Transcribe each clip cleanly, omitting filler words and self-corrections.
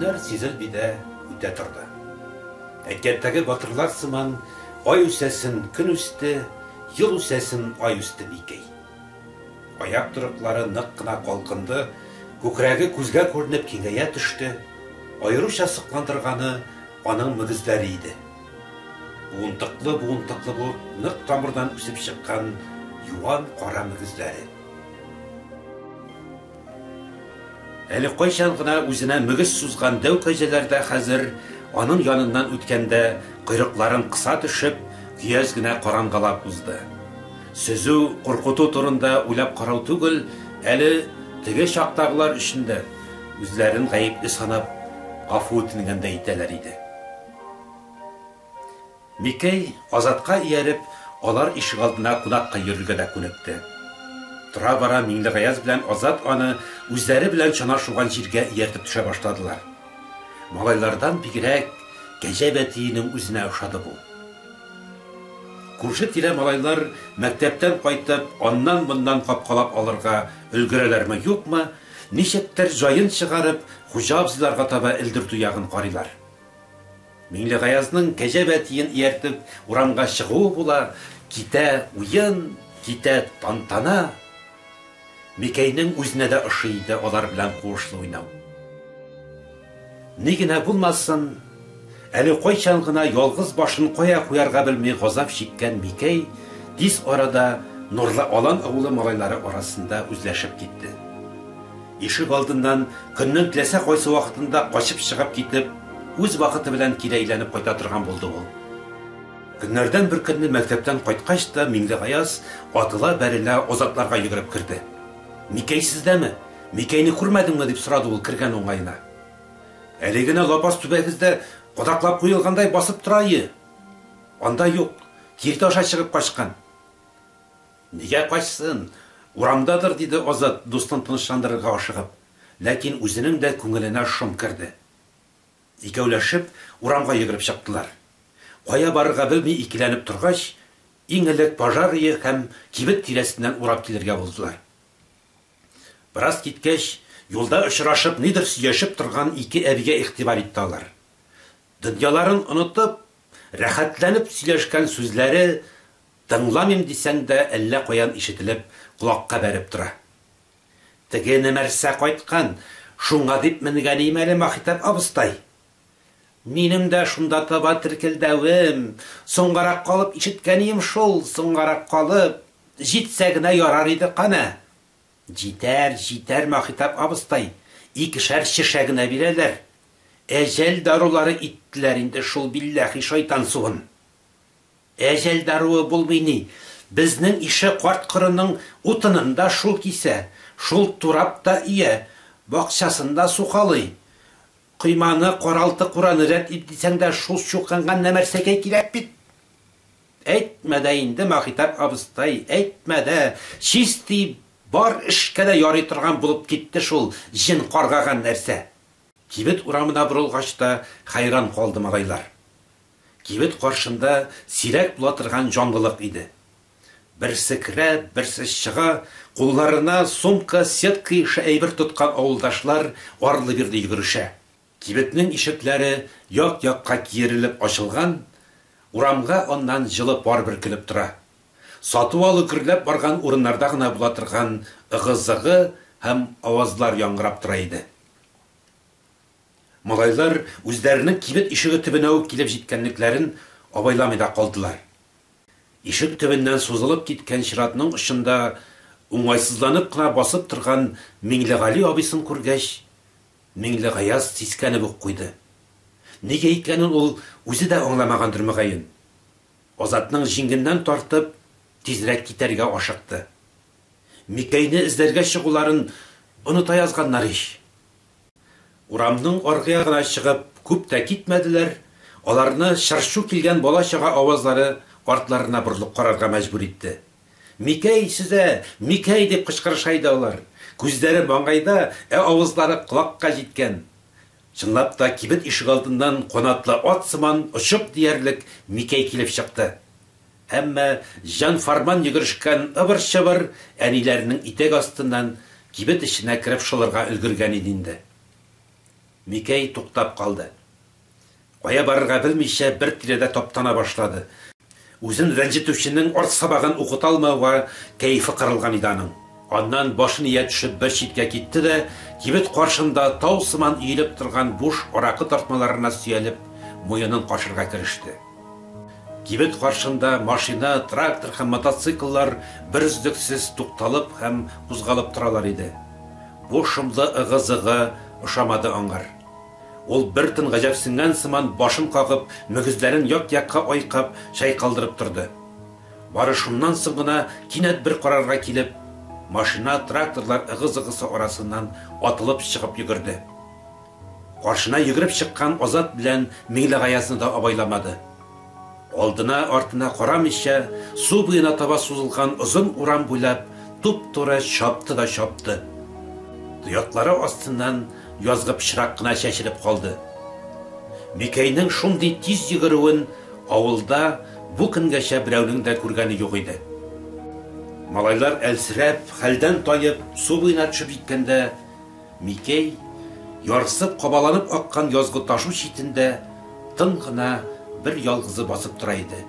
Көннәр сизелбидә үтә торды. Әкияттәге батырлар сыман ай үсәсен көн үсте, ел үсәсен ай үсте Микәй. Аяк торыклары нык кына калкынды, күкрәге күзгә күренеп киңәя төште. Айрыша сыкландырганы аның мөгезләре иде. Буынтыклы булып, нык тамырдан үсеп чыккан юан кара мөгезләре. Әле кайчан гына үзенә мөгез сузган дәү кәҗәләр дә хәзер аның яныннан үткәндә койрыкларын кыса төшеп, көяз генә караңгылап узды. Сөзү, куркыту турында уйлап карау түгел, әле теге чактагылар өчендә үзләрен гаепле санап, гафу үтенгәндә итәләр иде. Микәй Азатка ияреп, алар ишек алдына кунакка йөрергә дә күнекте. Тора-бара Миңлегаяз белән Азат аны үзләре белән чанашуган җиргә ияртеп төшә башладылар. Малайлардан бигрәк Кәҗә Бәтиенең үзенә ошады бу. Күрше-тирә малайлар мәктәптән кайтып, аннан-моннан капкалап алырга өлгерәләрме, юкмы, ничектер җаен чыгарып, хуҗа абзыйларга таба элдертү ягын карыйлар. Миңлегаязның Кәҗә Бәтиен ияртеп урамга чыгуы була, китә уен, китә тантана. Микәйнең үзенә дә ошый иде алар белән куышлы уйнау. Ни генә булмасын, әле кайчан гына ялгыз башын кая куярга белми газап чиккән Микәй тиз арада Нурлы Алан авылы малайлары арасында үзләшеп китте. Ишек алдыннан көннең теләсә кайсы вакытында качып чыгып китеп, үз вакыты белән кире әйләнеп кайта торган булды ул. Көннәрдән бер көнне мәктәптән кайткач та Миңлегаяз атыла-бәрелә Азатларга йөгереп керде. Микәй сездәме? Микәйне күрмәдеңме дип сорады ул кергән уңайына. Әле генә лапас түбәгездә кадаклап куелгандай басып торайы. Анда юк, киртә аша чыгып качкан. Нигә качсын? Урамдадыр, диде Азат дустын тынычландырырга ашыгып. Ләкин үзенең дә күңеленә шом керде. Икәүләшеп урамга йөгереп чыктылар. Кая барырга белми икеләнеп торгач, иң элек пожар өе һәм кибет тирәсеннән урап килергә булдылар. Бераз киткәч, юлда очрашып, нидер сөйләшеп торган ике әбигә игътибар итте алар. Дөньяларын онытып, рәхәтләнеп сөйләшкән сүзләре тыңламыйм дисәң дә әллә каян ишетелеп, колакка бәреп тора. Теге нәмәрсә кайткан, шуңа дип менгән имәле Махитәп абыстай. Минем дә шунда таба теркелдәвем, соңгарак калып ишеткәнем шул, соңгарак калып, җитсә генә ярар иде кана. Җитәр Махитәп абыстай, икешәр шешә генә бирәләр. Әҗәл дарулары иттеләр инде шул билләхи шайтан суын. Әҗәл даруы булмый ни, безнең ише карт кырының утынында шул кисә, шул турап та ия, бакчасында сукалый. Кыйманы каралты кураны рәт итсәң дә шул чукынган нәмәрсәгә кирәк бит. Әйтмә дә инде Махитәп абыстай, әйтмә дә, чисти бар эшкә дә ярый торган булып китте шул җин каргаган нәрсә. Кибет урамына борылгач та хайран калды малайлар. Кибет каршында сирәк була торган җанлылык иде. Берсе керә, берсе чыга, кулларына сумка, сетка ише әйбер тоткан авылдашлар арлы-бирле йөгерешә. Кибетнең ишекләре як-якка киерелеп ачылган, урамга аннан җылы пар бөркелеп тора. Сату алы кирләп барган урыннарда гына була торган ыгы-зыгы һәм авазлар яңгырап тора иде. Малайлар үзләренең кибет ишеге төбенә үк килеп җиткәнлекләрен абайламый да калдылар. Ишек төбеннән сузылып киткән чиратның очында уңайсызланып кына басып торган Миңлегали абыйсын күргәч, Миңлегаяз сискәнеп үк куйды. Нигә икәнен ул үзе дә аңламагандыр мөгаен. Азатның җиңгеннән тартып, тизрәк китәргә ашыкты. Микәйне эзләргә чыгуларын оныта язганнар ич. Урамның аргы ягына чыгып, күп тә китмәделәр. Аларны шаршу килгән бала-чага авазлары артларына борылып карарга мәҗбүр итте. Микәй сезә, Микәй дип кычкырышайды алар. Күзләре маңгайда, авызлары колакка җиткән. Чынлап та кибет ишек алдыннан канатлы ат сыман очып диярлек Микәй килеп чыкты. Әмма җан фарман йөгерешкән ыбыр-чыбыр әниләренең итәк астыннан кибет эченә кереп шылырга өлгергән иде инде. Микей туктап калды. Кая барырга белмичә бер тирәдә таптана башлады. Үзен рәнҗетүченең арт сабагын укыта алмауга кәефе кырылган иде аның. Аннан башын ия төшеп бер читкә китте дә, кибет каршында тау сыман иелеп торган буш аракы тартмаларына сөялеп, муенын кашырга киреште. Кибет каршында машина, трактор һәм мотоцикллар берүздексез тукталып һәм кузгалып торалар иде. Бу шомлы ыгы-зыгы ошамады аңгар. Ул бер тын гаҗәпсенгән сыман башын кагып, мөгезләрен як-якка айкап, чайкалдырып торды. Бары шуннан соң гына кинәт бер карарга килеп, машина, тракторлар ыгы-зыгысы арасыннан атылып чыгып йөгерде. Каршына йөгереп чыккан Азат белән Миңлегаясны да абайламады. Алдына-артына карамыйча, су буена таба сузылган озын урам буйлап, туп-туры чапты да чапты. Тояклары астыннан язгы пычрак кына чәчелеп калды. Микейнең шундый тиз йөгерүен авылда бу көнгәчә берәүнең дә күргәне юк иде. Малайлар әлсерәп, хәлдән таеп, су буена төшеп җиткәндә, Микей ярсып кабаланып аккан язгы ташу читендә тын гына бер ялгызы басып тора иде.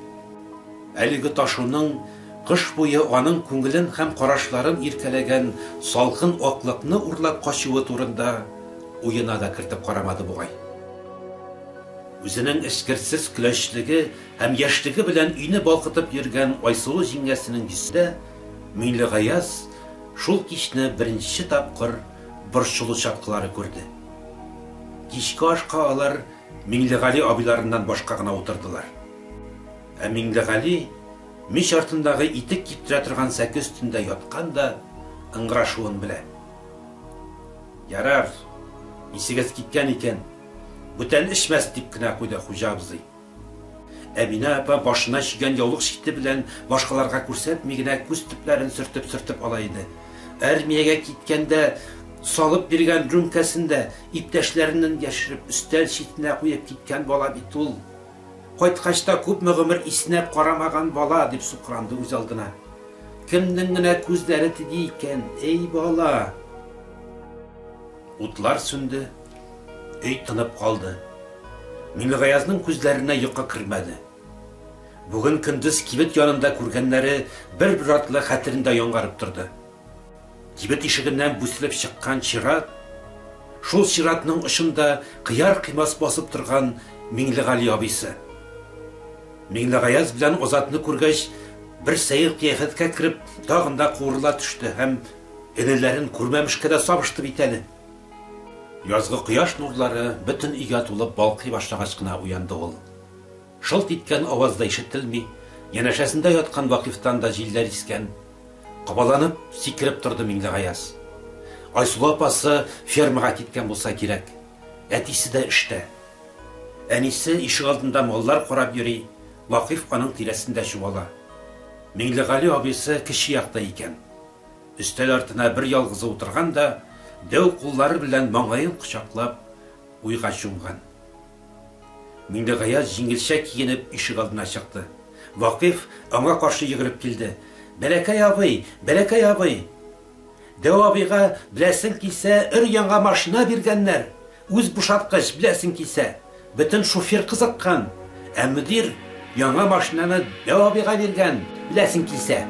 Әлеге ташуның кыш буе аның күңелен һәм карашларын иркәләгән салкын аклыкны урлап качуы турында уена да кертеп карамады бугай. Үзенең эшкерсез көләчлеге һәм яшьлеге белән өйне балкытып йөргән Айсылу җиңгәсенең йөзендә Миңлегаяз шул кичне беренче тапкыр борчулы чаткылары күрде. Кичке ашка алар Миңлегали абыйларыннан башка гына утырдылар. Ә Миңлегали мич артындагы итек киптерә торган сәке өстендә яткан да ыңгырашуын белә. Ярар, исегез киткән икән, бүтән эчмәс дип кенә куйды хуҗа абзый. Әминә апа башына чигән яулык шите белән башкаларга күрсәтми генә күз төпләрен сөртеп ала иде. Армиягә киткәндә салып биргән рюмкасында иптәшләреннән яшереп өстәл читенә куеп киткән бала бит ул. Кайткач та күпме гомер иснәп карамаган бала дип сукранды үз алдына. Кемнең генә күзләре тиде икән, эй бала. Утлар сүнде, өй тынып калды. Миңлегаязның күзләренә йокы кирмәде. Бүген көндез кибет янында күргәннәре бер атлы хәтерендә яңгырып торды. Кибет ишегеннән бүселеп чыккан чират, шул чиратның очында кыяр кыймас басып торган Миңлегали абыйсы. Миңлегаяз белән Азатны күргәч, бер сәер кыяфәткә кирип, тагын да курыла төште һәм энеләрен күрмәмешкә дә сабышты бит әле. Язгы кояш нурлары бөтен өйгә тулып балкый башлагач кына уянды ул. Шылт иткән аваз да ишетелми, янәшәсендә яткан Вакифтан да җилләр искән. Кабаланып, сикереп торды Миңлегаяз. Айсылу апасы фермага киткән булса кирәк. Әтисе дә эштә. Әнисе ишек алдында маллар карап йөри, Вакиф аның тирәсендә чуала. Миңлегали абыйсы кеше якта икән. Өстәл артына бер ялгызы утырган да, дәү куллары белән маңгаен кочаклап, уйга чумган. Миңлегаяз җиңелчә киенеп ишек алдына чыкты. Вакиф аңа каршы йөгереп килде. Бәләкәй абый. Дәү абыйга беләсең килсә, өр-яңа машина биргәннәр. Үз бушаткыч беләсең килсә, бөтен шофер кызыккан. Ә мөдир яңа машинаны Дәү абыйга биргән, беләсең килсә.